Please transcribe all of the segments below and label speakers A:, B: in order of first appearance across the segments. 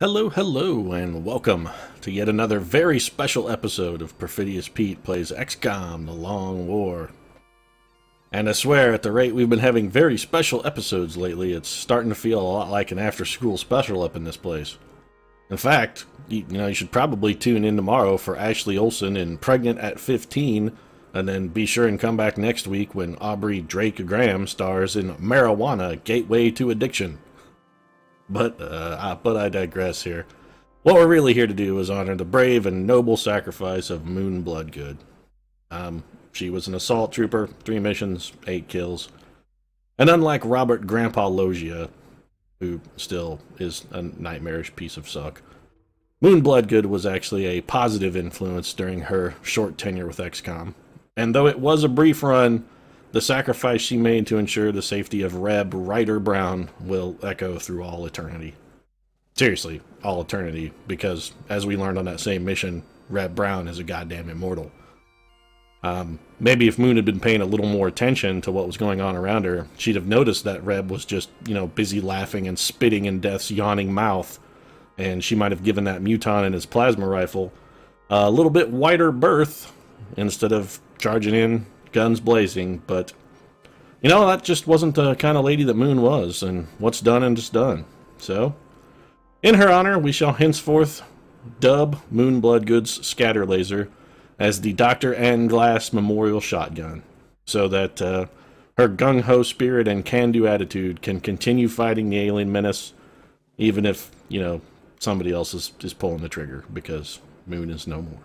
A: Hello, hello, and welcome to yet another very special episode of Perfidious Pete Plays XCOM, The Long War. And I swear, at the rate we've been having very special episodes lately, it's starting to feel a lot like an after-school special up in this place. In fact, you should probably tune in tomorrow for Ashley Olsen in Pregnant at 15, and then be sure and come back next week when Aubrey Drake Graham stars in Marijuana, Gateway to Addiction. But I digress here. What we're really here to do is honor the brave and noble sacrifice of Moon Bloodgood. She was an assault trooper, 3 missions, 8 kills. And unlike Robert Grandpa Logia, who still is a nightmarish piece of suck, Moon Bloodgood was actually a positive influence during her short tenure with XCOM. And though it was a brief run, the sacrifice she made to ensure the safety of Reb Ryder Brown will echo through all eternity. Seriously, all eternity, because, as we learned on that same mission, Reb Brown is a goddamn immortal. Maybe if Moon had been paying a little more attention to what was going on around her, she'd have noticed that Reb was just, busy laughing and spitting in Death's yawning mouth, and she might have given that muton and his plasma rifle a little bit wider berth instead of charging in guns blazing, but that just wasn't the kind of lady that Moon was, and what's done and is done. So, in her honor, we shall henceforth dub Moon Bloodgood's scatter laser as the Dr. Anglass Memorial Shotgun, so that her gung-ho spirit and can-do attitude can continue fighting the alien menace, even if, somebody else is pulling the trigger, because Moon is no more.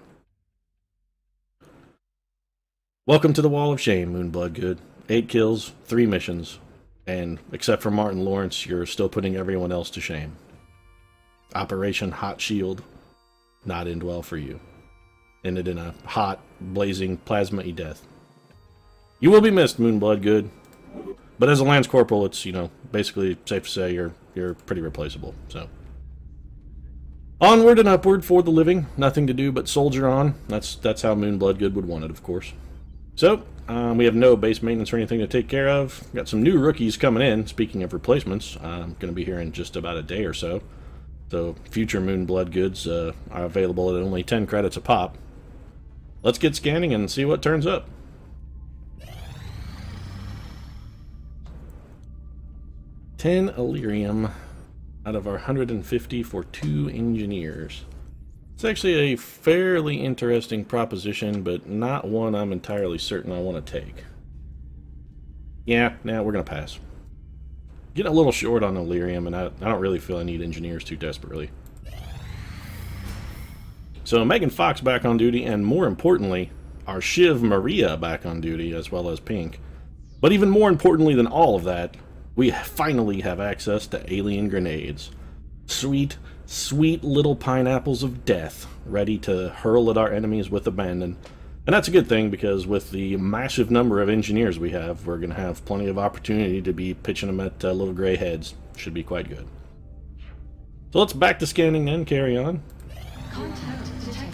A: Welcome to the Wall of Shame, Moon Bloodgood. 8 kills, 3 missions, and except for Martin Lawrence, you're still putting everyone else to shame. Operation Hot Shield not end well for you. Ended in a hot, blazing, plasma-y death. You will be missed, Moon Bloodgood, but as a Lance Corporal, it's, basically safe to say you're pretty replaceable, so. Onward and upward for the living, nothing to do but soldier on. That's how Moon Bloodgood would want it, of course. So, we have no base maintenance or anything to take care of. Got some new rookies coming in. Speaking of replacements, I'm going to be here in just about a day or so. So, future Moon Bloodgoods are available at only 10 credits a pop. Let's get scanning and see what turns up. 10 Illyrium out of our 150 for 2 engineers. It's actually a fairly interesting proposition, but not one I'm entirely certain I want to take. Yeah, we're going to pass. Getting a little short on Illyrium, and I don't really feel I need engineers too desperately. So Megan Fox back on duty, and more importantly, our Shiv Maria back on duty, as well as Pink. But even more importantly than all of that, we finally have access to alien grenades. Sweet little pineapples of death, ready to hurl at our enemies with abandon. And that's a good thing, because with the massive number of engineers we have, we're going to have plenty of opportunity to be pitching them at little gray heads. Should be quite good. So let's back to scanning then, carry on.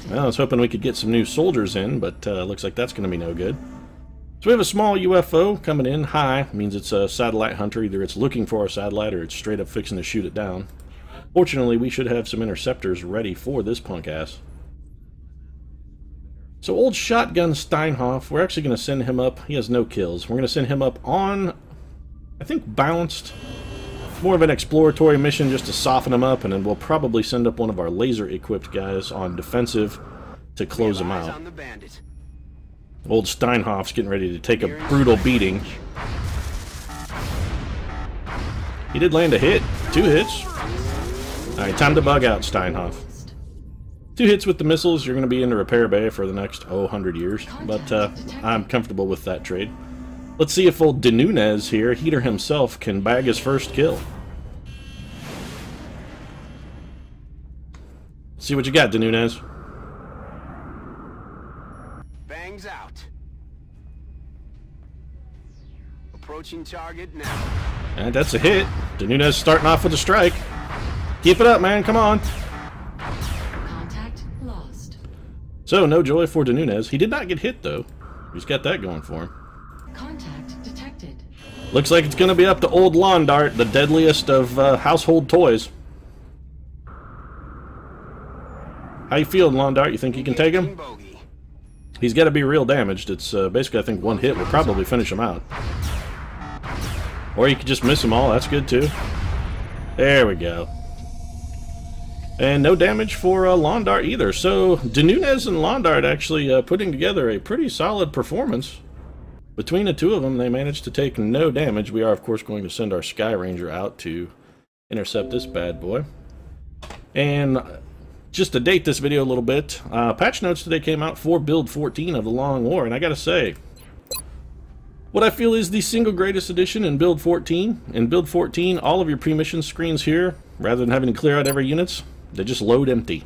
A: Well, I was hoping we could get some new soldiers in, but looks like that's going to be no good. So we have a small UFO coming in high. Means it's a satellite hunter. Either it's looking for a satellite or it's straight up fixing to shoot it down. Fortunately, we should have some interceptors ready for this punk ass. So old Shotgun Steinhoff, we're actually going to send him up. He has no kills. We're going to send him up on, I think, Bounced. More of an exploratory mission just to soften him up, and then we'll probably send up one of our laser-equipped guys on defensive to close him out. Old Steinhoff's getting ready to take a brutal beating. He did land a hit. 2 hits. Alright, time to bug out, Steinhoff. 2 hits with the missiles, you're going to be in the repair bay for the next, 100 years. But I'm comfortable with that trade. Let's see if old De Nunez here, Heater himself, can bag his first kill. See what you got, De Nunez.
B: Bangs out. Approaching target now.
A: And that's a hit. De Nunez starting off with a strike. Keep it up, man. Come on.
C: Contact lost.
A: So, no joy for De Nunez. He did not get hit, though. He's got that going for him.
C: Contact detected.
A: Looks like it's going to be up to old Lawn Dart, the deadliest of household toys. How you feeling, Lawn Dart? You think you can take him?
B: Bogey.
A: He's got to be real damaged. It's basically, I think, one hit will probably finish him out. Or you could just miss them all. That's good, too. There we go. And no damage for Lawn Dart either. So, Denunez and Lawn Dart actually putting together a pretty solid performance. Between the two of them, they managed to take no damage. We are, of course, going to send our Sky Ranger out to intercept this bad boy. And just to date this video a little bit, patch notes today came out for Build 14 of the Long War, and I gotta say, what I feel is the single greatest addition in Build 14. In Build 14, all of your pre-mission screens here, rather than having to clear out every units, they just load empty.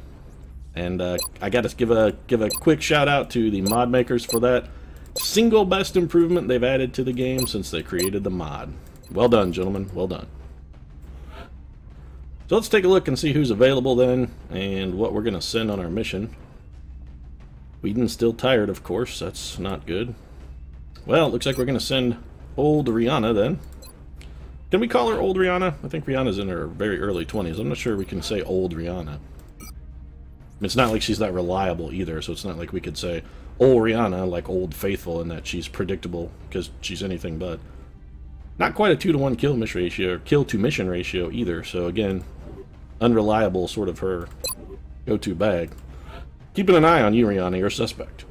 A: And I gotta give a quick shout out to the mod makers for that. Single best improvement they've added to the game since they created the mod. Well done, gentlemen. Well done. So let's take a look and see who's available then, and what we're going to send on our mission. Whedon's still tired, of course. That's not good. Well, it looks like we're going to send old Rihanna then. Can we call her old Rihanna? I think Rihanna's in her very early 20s. I'm not sure we can say old Rihanna. It's not like she's that reliable either, so it's not like we could say old Rihanna, like Old Faithful, in that she's predictable, because she's anything but. Not quite a 2-to-1 kill to mission ratio either, so again, unreliable, sort of her go-to bag. Keeping an eye on you, Rihanna, you're a suspect.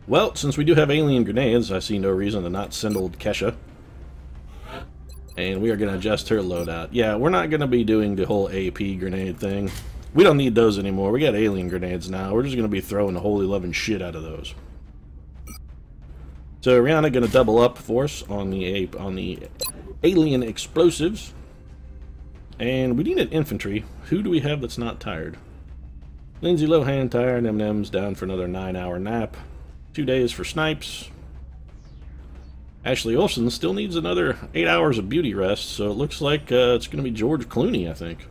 A: Well, since we do have alien grenades, I see no reason to not send old Kesha. And we are going to adjust her loadout. Yeah, we're not going to be doing the whole AP grenade thing. We don't need those anymore. We got alien grenades now. We're just going to be throwing the holy loving shit out of those. So Rihanna going to double up for us on the alien explosives. And we need an infantry. Who do we have that's not tired? Lindsay Lohan tired. M&M's down for another 9-hour nap. 2 days for snipes. Ashley Olsen still needs another 8 hours of beauty rest, so it looks like it's going to be George Clooney, I think.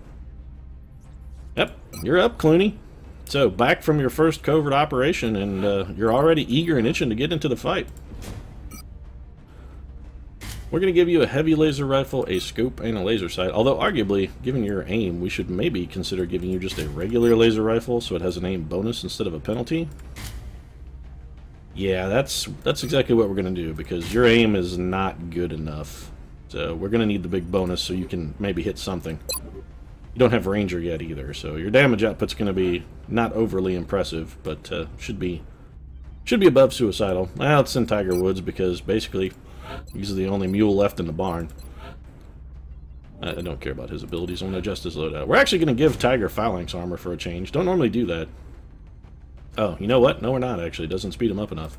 A: Yep, you're up, Clooney. So, back from your first covert operation, and you're already eager and itching to get into the fight. We're going to give you a heavy laser rifle, a scope, and a laser sight. Although, arguably, given your aim, we should maybe consider giving you just a regular laser rifle, so it has an aim bonus instead of a penalty. Yeah, that's exactly what we're going to do, because your aim is not good enough. So we're going to need the big bonus so you can maybe hit something. You don't have Ranger yet either, so your damage output's going to be not overly impressive, but should be above suicidal. Well, let's send Tiger Woods, because basically he's the only mule left in the barn. I don't care about his abilities. I'm going to adjust his loadout. We're actually going to give Tiger phalanx armor for a change. Don't normally do that. Oh, you know what? No, we're not, actually. It doesn't speed him up enough.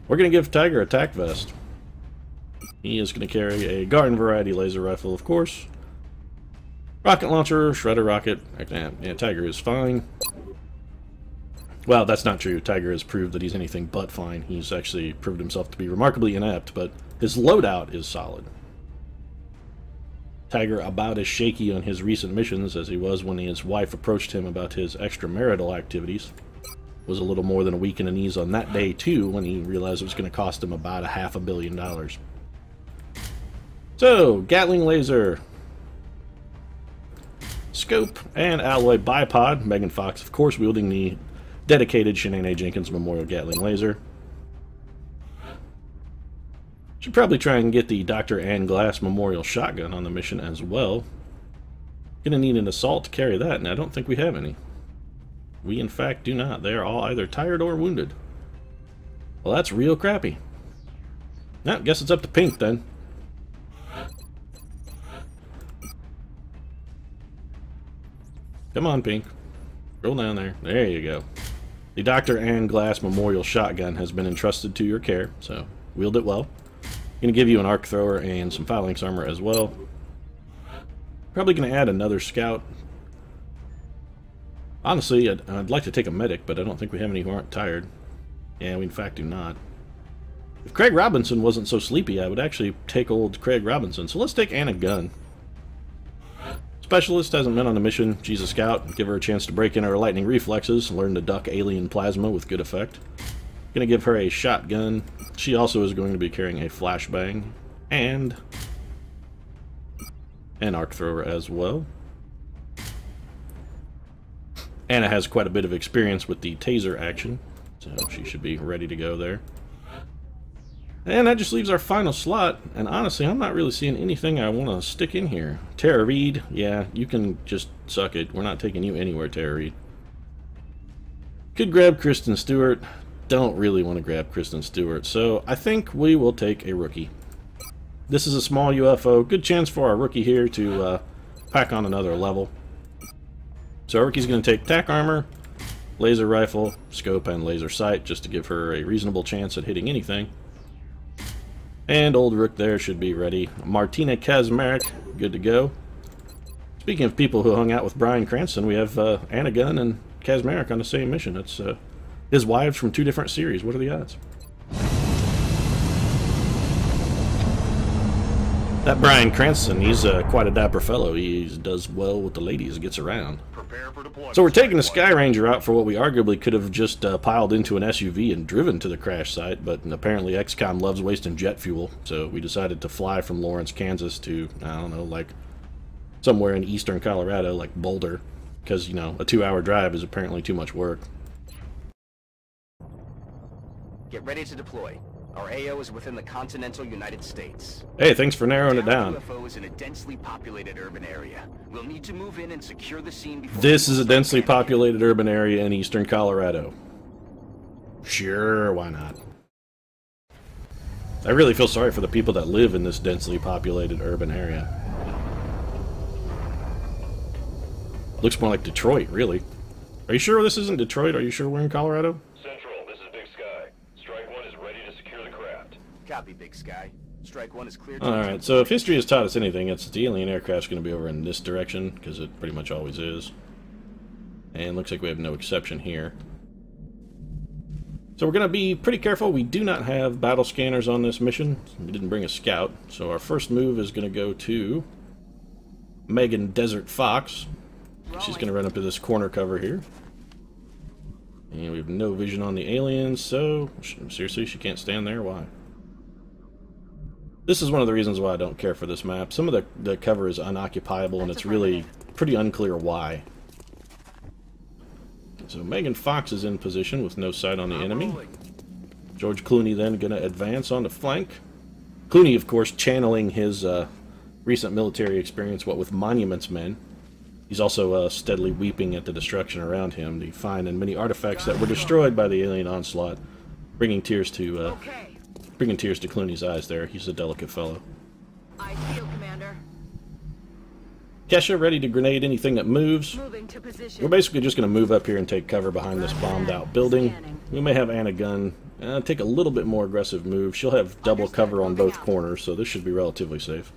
A: We're going to give Tiger attack vest. He is going to carry a garden variety laser rifle, of course. Rocket launcher, shredder rocket. Yeah, Tiger is fine. Well, that's not true. Tiger has proved that he's anything but fine. He's actually proved himself to be remarkably inept, but his loadout is solid. Tiger about as shaky on his recent missions as he was when his wife approached him about his extramarital activities. Was a little more than a week in the knees on that day, too, when he realized it was going to cost him about $500 million. So, Gatling laser, scope, and alloy bipod. Megan Fox, of course, wielding the dedicated Shanae A. Jenkins Memorial Gatling laser. Should probably try and get the Dr. Ann Glass Memorial shotgun on the mission as well. Gonna need an assault to carry that, and I don't think we have any. We, in fact, do not. They are all either tired or wounded. Well, that's real crappy. Now, guess it's up to Pink, then. Come on, Pink. Roll down there. There you go. The Dr. Ann Glass Memorial Shotgun has been entrusted to your care, so wield it well. Going to give you an arc thrower and some phalanx armor as well. Probably going to add another scout. Honestly, I'd like to take a medic, but I don't think we have any who aren't tired. Yeah, we in fact do not. If Craig Robinson wasn't so sleepy, I would actually take old Craig Robinson. So let's take Anna Gunn. Specialist hasn't been on the mission. She's a scout. Give her a chance to break in her lightning reflexes, learn to duck alien plasma with good effect. Gonna give her a shotgun. She also is going to be carrying a flashbang and an arc thrower as well. Anna has quite a bit of experience with the taser action, so she should be ready to go there. And that just leaves our final slot, and honestly, I'm not really seeing anything I want to stick in here. Tara Reid, yeah, you can just suck it. We're not taking you anywhere, Tara Reid. Could grab Kristen Stewart. Don't really want to grab Kristen Stewart, so I think we will take a rookie. This is a small UFO. Good chance for our rookie here to pack on another level. So our rookie's going to take tack armor, laser rifle, scope, and laser sight, just to give her a reasonable chance at hitting anything. And old Rook there should be ready. Martina Kazmarek, good to go. Speaking of people who hung out with Bryan Cranston, we have Anna Gunn and Kazmarek on the same mission. It's his wives from 2 different series. What are the odds? That Bryan Cranston, he's quite a dapper fellow. He does well with the ladies, gets around. So we're taking the Sky Ranger out for what we arguably could have just piled into an SUV and driven to the crash site, but apparently XCOM loves wasting jet fuel, so we decided to fly from Lawrence, Kansas to, I don't know, like somewhere in eastern Colorado, like Boulder, because, you know, a 2-hour drive is apparently too much work.
B: Get ready to deploy. Our AO is within the continental United States.
A: Hey, thanks for narrowing it down.
B: UFO is in a densely populated urban area. We'll need to move in and secure the scene before...
A: This is a densely populated urban area in eastern Colorado. Sure, why not? I really feel sorry for the people that live in this densely populated urban area. Looks more like Detroit, really. Are you sure this isn't Detroit? Are you sure we're in Colorado?
B: Copy, Big Sky. Strike 1 is clear.
A: Alright, so if history has taught us anything, it's the alien aircraft's going to be over in this direction, because it pretty much always is. And looks like we have no exception here. So we're going to be pretty careful. We do not have battle scanners on this mission. We didn't bring a scout. So our first move is going to go to Megan Desert Fox. She's going to run up to this corner cover here. And we have no vision on the aliens, so seriously, she can't stand there? Why? This is one of the reasons why I don't care for this map. Some of the cover is unoccupiable, and it's really pretty unclear why. So Megan Fox is in position with no sight on the enemy. George Clooney then going to advance on the flank. Clooney, of course, channeling his recent military experience, what with Monuments Men. He's also steadily weeping at the destruction around him, the fine and many artifacts that were destroyed by the alien onslaught, bringing tears to Clooney's eyes there. He's a delicate fellow.
D: I feel, Commander.
A: Kesha, ready to grenade anything that moves.
D: Moving to position.
A: We're basically just going to move up here and take cover behind this bombed-out building. We may have Anna Gunn take a little bit more aggressive move. She'll have double cover on both corners, so this should be relatively safe.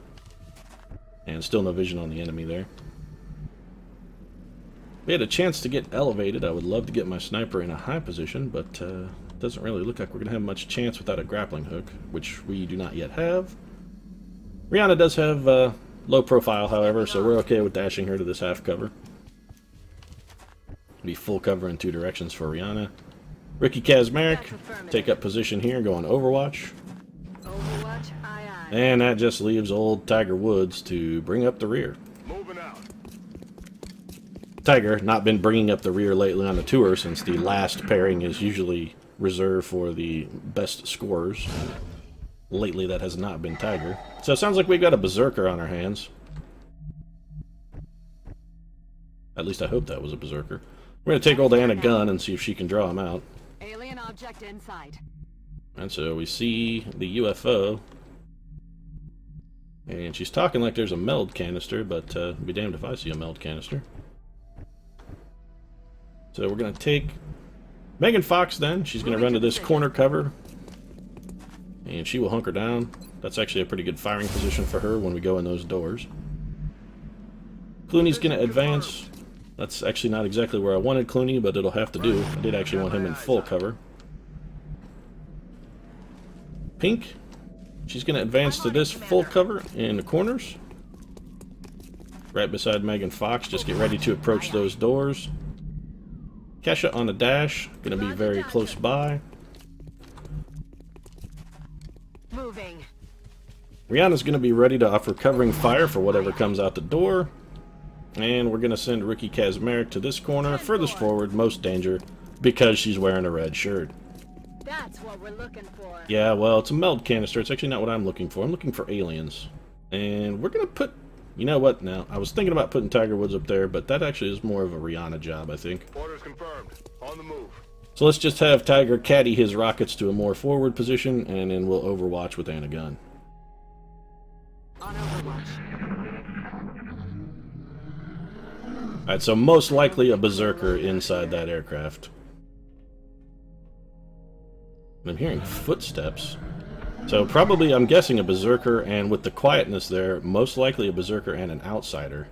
A: And still no vision on the enemy there. We had a chance to get elevated. I would love to get my sniper in a high position, but doesn't really look like we're going to have much chance without a grappling hook, which we do not yet have. Rihanna does have low profile, however, so we're okay with dashing her to this half cover. Be full cover in 2 directions for Rihanna. Ricky Kazmarek, take up position here, go on Overwatch.
D: Overwatch, aye, aye.
A: And that just leaves old Tiger Woods to bring up the rear.
B: Moving out.
A: Tiger, not been bringing up the rear lately on the tour, since the last pairing is usually reserved for the best scorers. Lately that has not been Tiger. So it sounds like we've got a berserker on our hands. At least I hope that was a berserker. We're going to take old Anna Gunn and see if she can draw him out.
D: Alien object inside.
A: And so we see the UFO. And she's talking like there's a meld canister, but be damned if I see a meld canister. So we're going to take Megan Fox then. She's going to run to this corner cover. And she will hunker down. That's actually a pretty good firing position for her when we go in those doors. Clooney's going to advance. That's actually not exactly where I wanted Clooney, but it'll have to do. I did actually want him in full cover. Pink. She's going to advance to this full cover in the corners. Right beside Megan Fox. Just get ready to approach those doors. Kesha on the dash. Going to be very close by.
D: Moving.
A: Rihanna's going to be ready to offer covering fire for whatever comes out the door. And we're going to send Rookie Kazmarek to this corner, furthest forward, most danger, because she's wearing a red shirt.
D: That's what we're looking for.
A: Yeah, well, it's a meld canister. It's actually not what I'm looking for. I'm looking for aliens. And we're going to put... You know what, now, I was thinking about putting Tiger Woods up there, but that actually is more of a Rihanna job, I think.
E: Orders confirmed. On the move.
A: So let's just have Tiger caddy his rockets to a more forward position, and then we'll overwatch with Anna Gunn.
D: On Overwatch.
A: Alright, so most likely a berserker inside that aircraft. I'm hearing footsteps. So probably, I'm guessing, a berserker, and with the quietness there, most likely a berserker and an outsider.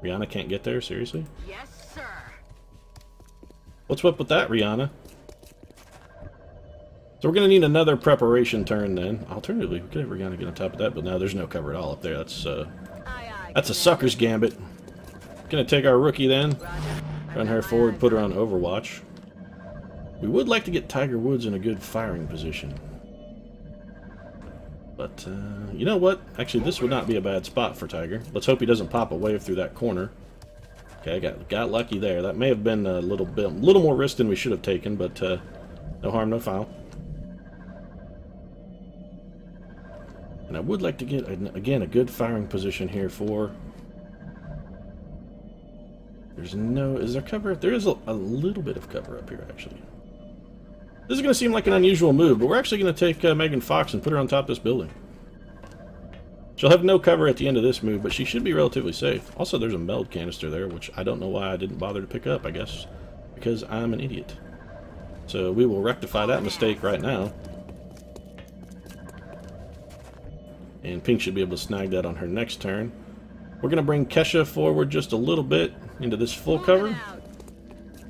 A: Rihanna can't get there? Seriously?
D: Yes, sir.
A: What's up with that, Rihanna? So we're going to need another preparation turn then. Alternatively, we could have Rihanna get on top of that, but now there's no cover at all up there. That's a sucker's gambit. Going to take our rookie then, run her forward, put her on Overwatch. We would like to get Tiger Woods in a good firing position. But, you know what? Actually, this would not be a bad spot for Tiger. Let's hope he doesn't pop a wave through that corner. Okay, got lucky there. That may have been a little more risk than we should have taken, but no harm, no foul. And I would like to get, again, a good firing position here for... There's no... Is there cover? There is a little bit of cover up here, actually. This is going to seem like an unusual move, but we're actually going to take Megan Fox and put her on top of this building. She'll have no cover at the end of this move, but she should be relatively safe. Also, there's a meld canister there, which I don't know why I didn't bother to pick up, I guess because I'm an idiot. So we will rectify that mistake right now. And Pink should be able to snag that on her next turn. We're going to bring Kesha forward just a little bit into this full cover.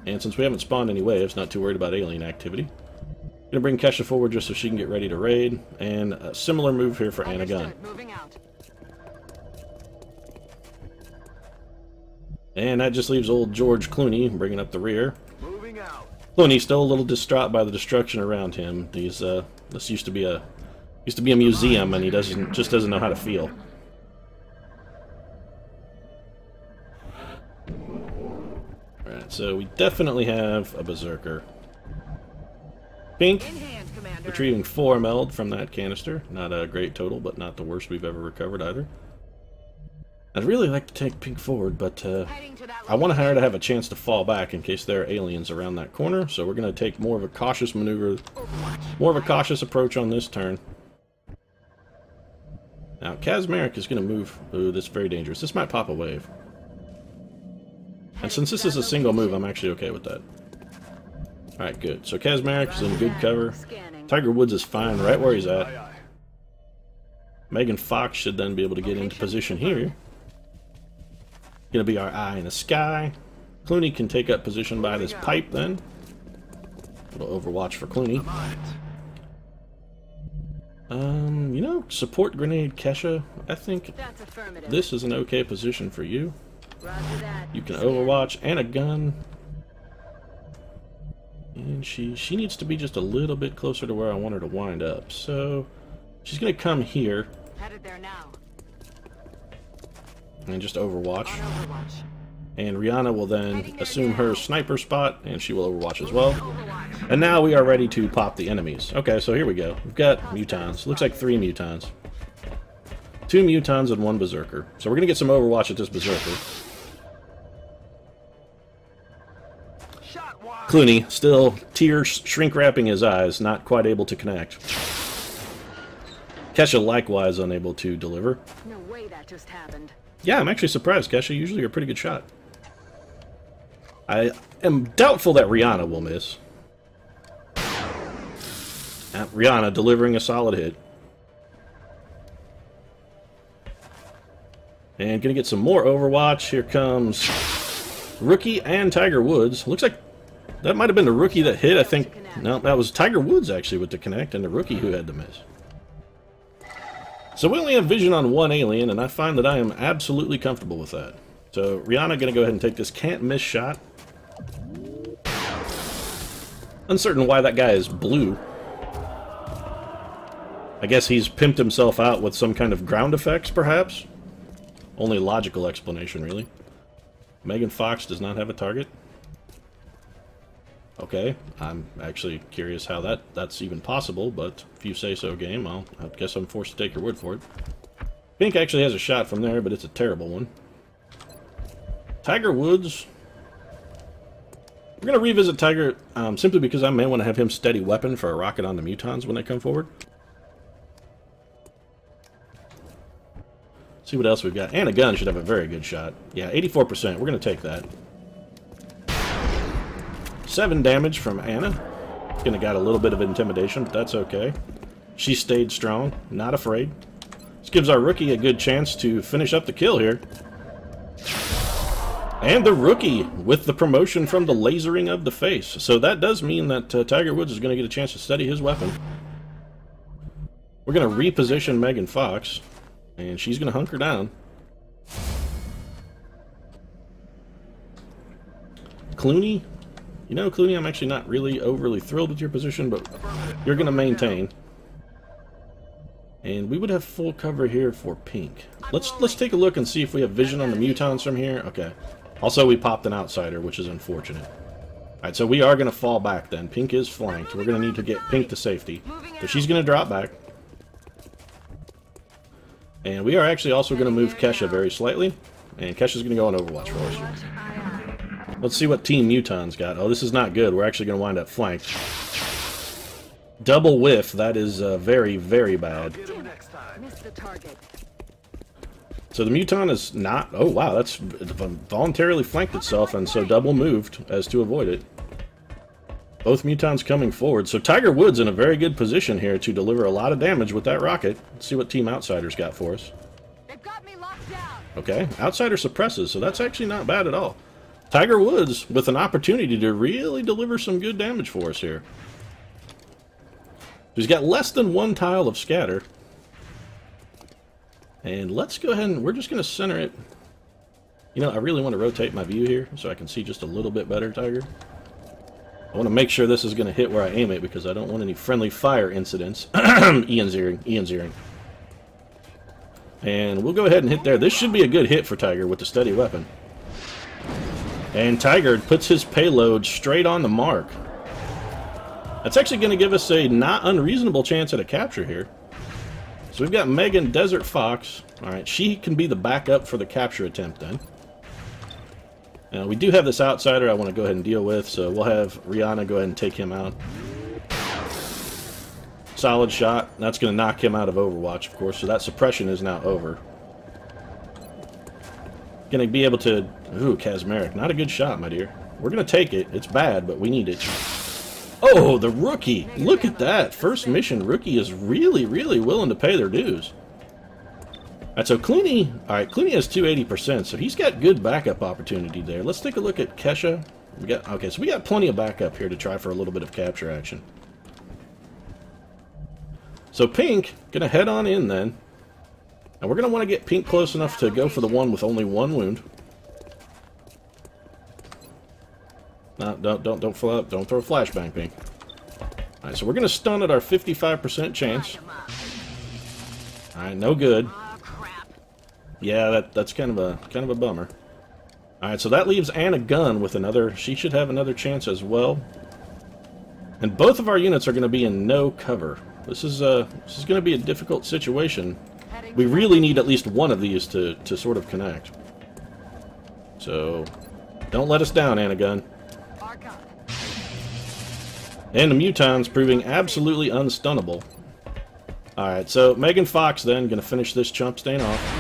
A: And since we haven't spawned any waves, not too worried about alien activity. Gonna bring Kesha forward just so she can get ready to raid, and a similar move here for Anna Gunn. And that just leaves old George Clooney bringing up the rear.
E: Moving out.
A: Clooney's still a little distraught by the destruction around him. This used to be a museum, and he just doesn't know how to feel. Alright, so we definitely have a berserker. Pink, retrieving 4 meld from that canister. Not a great total, but not the worst we've ever recovered either. I'd really like to take Pink forward, but I want her to have a chance to fall back in case there are aliens around that corner, so we're going to take more of a cautious maneuver, more of a cautious approach on this turn. Now, Kazmarek is going to move. Ooh, that's very dangerous. This might pop a wave. And since this is a single move, I'm actually okay with that. Alright, good. So Kazmarek is in good cover. Tiger Woods is fine right where he's at. Megan Fox should then be able to get into position here. Gonna be our eye in the sky. Clooney can take up position by this pipe then. Little Overwatch for Clooney. You know, support grenade Kesha. I think this is an okay position for you. You can Overwatch and a gun. And she needs to be just a little bit closer to where I want her to wind up. So she's gonna come here.
D: Headed there now.
A: And just Overwatch. And Rihanna will then assume her sniper spot, and she will Overwatch as well. And now we are ready to pop the enemies. Okay, so here we go. We've got Mutons. Looks like 3 Mutons. 2 Mutons and 1 Berserker. So we're gonna get some Overwatch at this Berserker. Clooney, still tears shrink-wrapping his eyes, not quite able to connect. Kesha likewise unable to deliver.
D: No way that just happened.
A: Yeah, I'm actually surprised. Kesha, usually you're a pretty good shot. I am doubtful that Rihanna will miss. Rihanna delivering a solid hit. And gonna get some more Overwatch. Here comes Rookie and Tiger Woods. Looks like that might have been the Rookie that hit, I think. No, that was Tiger Woods actually with the connect, and the Rookie who had to miss. So we only have vision on 1 alien, and I find that I am absolutely comfortable with that. So Rihanna gonna go ahead and take this can't miss shot. Uncertain why that guy is blue. I guess he's pimped himself out with some kind of ground effects, perhaps? Only logical explanation, really. Megan Fox does not have a target. Okay, I'm actually curious how that's even possible, but if you say so, game, I guess I'm forced to take your word for it. Pink actually has a shot from there, but it's a terrible one. Tiger Woods. We're going to revisit Tiger simply because I may want to have him steady weapon for a rocket on the mutons when they come forward. See what else we've got. And a gun should have a very good shot. Yeah, 84%. We're going to take that. 7 damage from Anna. Gonna got a little bit of intimidation, but that's okay. She stayed strong, not afraid. This gives our rookie a good chance to finish up the kill here. And the rookie with the promotion from the lasering of the face. So that does mean that Tiger Woods is going to get a chance to study his weapon. We're going to reposition Megan Fox. And she's going to hunker down. Clooney. You know, Clooney, I'm actually not really overly thrilled with your position, but you're going to maintain. And we would have full cover here for Pink. Let's take a look and see if we have vision on the mutons from here. Okay. Also, we popped an outsider, which is unfortunate. Alright, so we are going to fall back then. Pink is flanked. We're going to need to get Pink to safety. So she's going to drop back. And we are actually also going to move Kesha very slightly. And Kesha's going to go on Overwatch for us. Let's see what Team Muton's got. Oh, this is not good. We're actually going to wind up flanked. Double whiff. That is very, very bad.
D: Missed the target.
A: So the Muton is not... Oh, wow. That's voluntarily flanked itself and so double moved as to avoid it. Both Mutons coming forward. So Tiger Woods in a very good position here to deliver a lot of damage with that rocket. Let's see what Team Outsiders got for us.
D: They've got me locked down.
A: Okay. Outsider suppresses, so that's actually not bad at all. Tiger Woods with an opportunity to really deliver some good damage for us here. He's got less than 1 tile of scatter. And let's go ahead and we're just going to center it. You know, I really want to rotate my view here so I can see just a little bit better, Tiger. I want to make sure this is going to hit where I aim it because I don't want any friendly fire incidents. Ian's earring. And we'll go ahead and hit there. This should be a good hit for Tiger with the steady weapon. And Tiger puts his payload straight on the mark. That's actually going to give us a not unreasonable chance at a capture here. So we've got Megan Desert Fox. Alright, she can be the backup for the capture attempt then. Now, we do have this outsider I want to go ahead and deal with, so we'll have Rihanna go ahead and take him out. Solid shot. That's going to knock him out of Overwatch, of course, so that suppression is now over. Going to be able to... Ooh, Kazmarek. Not a good shot, my dear. We're going to take it. It's bad, but we need it. Oh, the rookie! Look at that! First mission rookie is really, really willing to pay their dues. Alright, so Clooney... Alright, Clooney has 280%, so he's got good backup opportunity there. Let's take a look at Kesha. Okay, so we got plenty of backup here to try for a little bit of capture action. So Pink, gonna head on in then. And we're gonna want to get Pink close enough to go for the one with only 1 wound. No, don't throw a flashbang, Pink. Alright, so we're gonna stun at our 55% chance. Alright, no good. Yeah, that's kind of a bummer. Alright, so that leaves Anna Gunn with another... She should have another chance as well. And both of our units are going to be in no cover. This is going to be a difficult situation. We really need at least one of these to sort of connect. So, don't let us down, Anna Gunn. And the Muton's proving absolutely unstunnable. Alright, so Megan Fox then going to finish this chump stain off.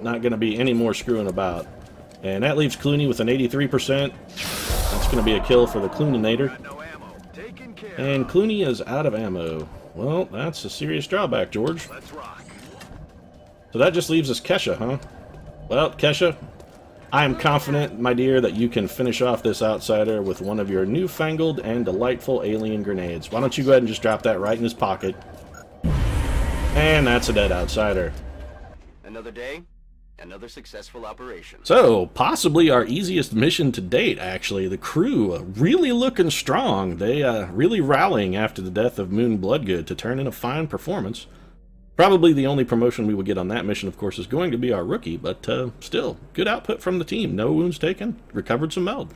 A: Not going to be any more screwing about. And that leaves Clooney with an 83%. That's going to be a kill for the Clooninator. And Clooney is out of ammo. Well, that's a serious drawback, George. So that just leaves us Kesha, huh? Well, Kesha, I am confident, my dear, that you can finish off this outsider with one of your newfangled and delightful alien grenades. Why don't you go ahead and just drop that right in his pocket. And that's a dead outsider.
B: Another day, another successful operation.
A: So, possibly our easiest mission to date, actually. The crew really looking strong. They really rallying after the death of Moon Bloodgood to turn in a fine performance. Probably the only promotion we would get on that mission, of course, is going to be our rookie, but still, good output from the team. No wounds taken, recovered some meld.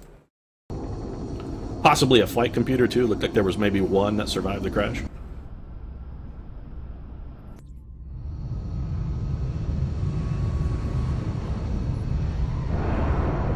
A: Possibly a flight computer, too. Looked like there was maybe one that survived the crash.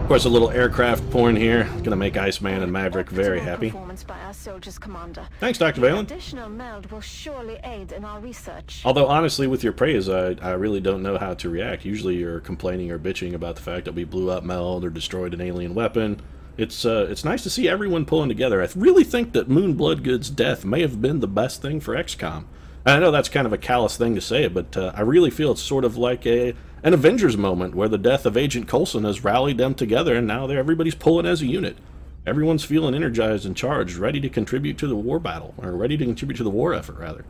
A: Of course, a little aircraft porn here. Gonna make Iceman and Maverick very happy.
F: Performance by our soldiers, Commander.
A: Thanks, Dr. Valen.
F: Additional meld will surely aid in our research.
A: Although, honestly, with your praise, I really don't know how to react. Usually you're complaining or bitching about the fact that we blew up meld or destroyed an alien weapon. It's nice to see everyone pulling together. I really think that Moon Bloodgood's death may have been the best thing for XCOM. I know that's kind of a callous thing to say, but I really feel it's sort of like an Avengers moment where the death of Agent Coulson has rallied them together, and now everybody's pulling as a unit. Everyone's feeling energized and charged, ready to contribute to the war battle, or ready to contribute to the war effort, rather.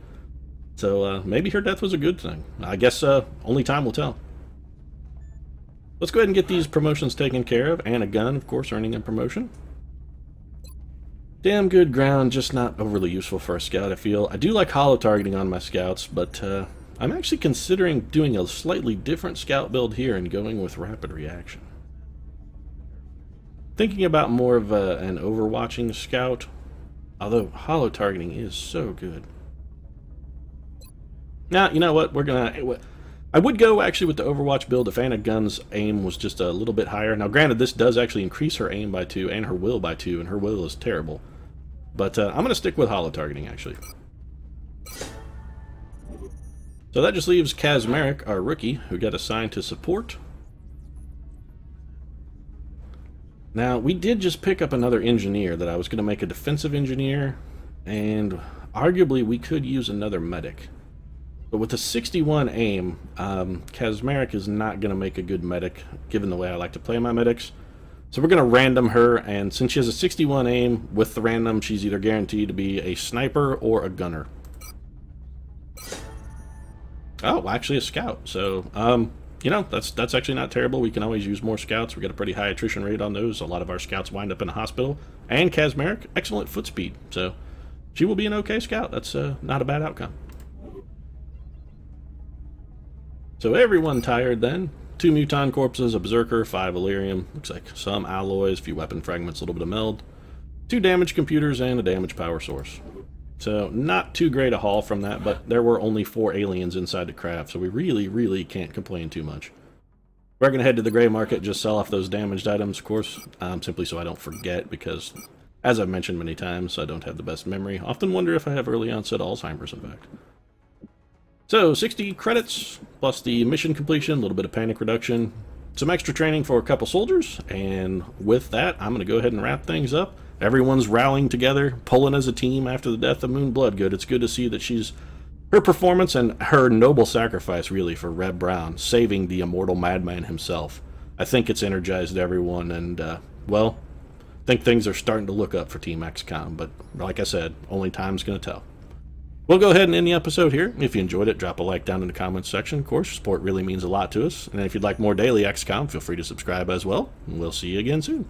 A: So maybe her death was a good thing. I guess only time will tell. Let's go ahead and get these promotions taken care of, and a gun, of course, earning a promotion. Damn good ground, just not overly useful for a scout, I feel. I do like holo-targeting on my scouts, but I'm actually considering doing a slightly different scout build here and going with rapid reaction. Thinking about more of an overwatching scout, although holo-targeting is so good. Now, you know what, I would go actually with the Overwatch build if Anna Gunn's aim was just a little bit higher. Now granted, this does actually increase her aim by 2 and her will by 2, and her will is terrible. But I'm going to stick with holo-targeting actually. So that just leaves Kazmarek, our rookie, who got assigned to support. Now, we did just pick up another engineer that I was going to make a defensive engineer, and arguably we could use another medic. But with a 61 aim, Kazmarek is not going to make a good medic, given the way I like to play my medics. So we're going to random her, and since she has a 61 aim, with the random, she's either guaranteed to be a sniper or a gunner. Oh, actually a scout. So, you know, that's actually not terrible. We can always use more scouts. We got a pretty high attrition rate on those. A lot of our scouts wind up in a hospital. And Kazmarek, excellent foot speed. So she will be an okay scout. That's not a bad outcome. So everyone tired then. 2 Muton corpses, a Berserker, 5 Illyrium. Looks like some alloys, a few weapon fragments, a little bit of meld. 2 damaged computers and a damaged power source. So not too great a haul from that, but there were only 4 aliens inside the craft, so we really can't complain too much. We're going to head to the gray market, just sell off those damaged items, of course, simply so I don't forget, because, as I've mentioned many times, I don't have the best memory. Often wonder if I have early onset Alzheimer's, in fact. So, 60 credits, plus the mission completion, a little bit of panic reduction, some extra training for a couple soldiers, and with that, I'm going to go ahead and wrap things up. Everyone's rallying together, pulling as a team after the death of Moon Bloodgood. It's good to see that her performance and her noble sacrifice, really, for Reb Brown, saving the immortal madman himself. I think it's energized everyone, and, well, I think things are starting to look up for Team XCOM, but like I said, only time's going to tell. We'll go ahead and end the episode here. If you enjoyed it, drop a like down in the comments section. Of course, your support really means a lot to us. And if you'd like more daily XCOM, feel free to subscribe as well. And we'll see you again soon.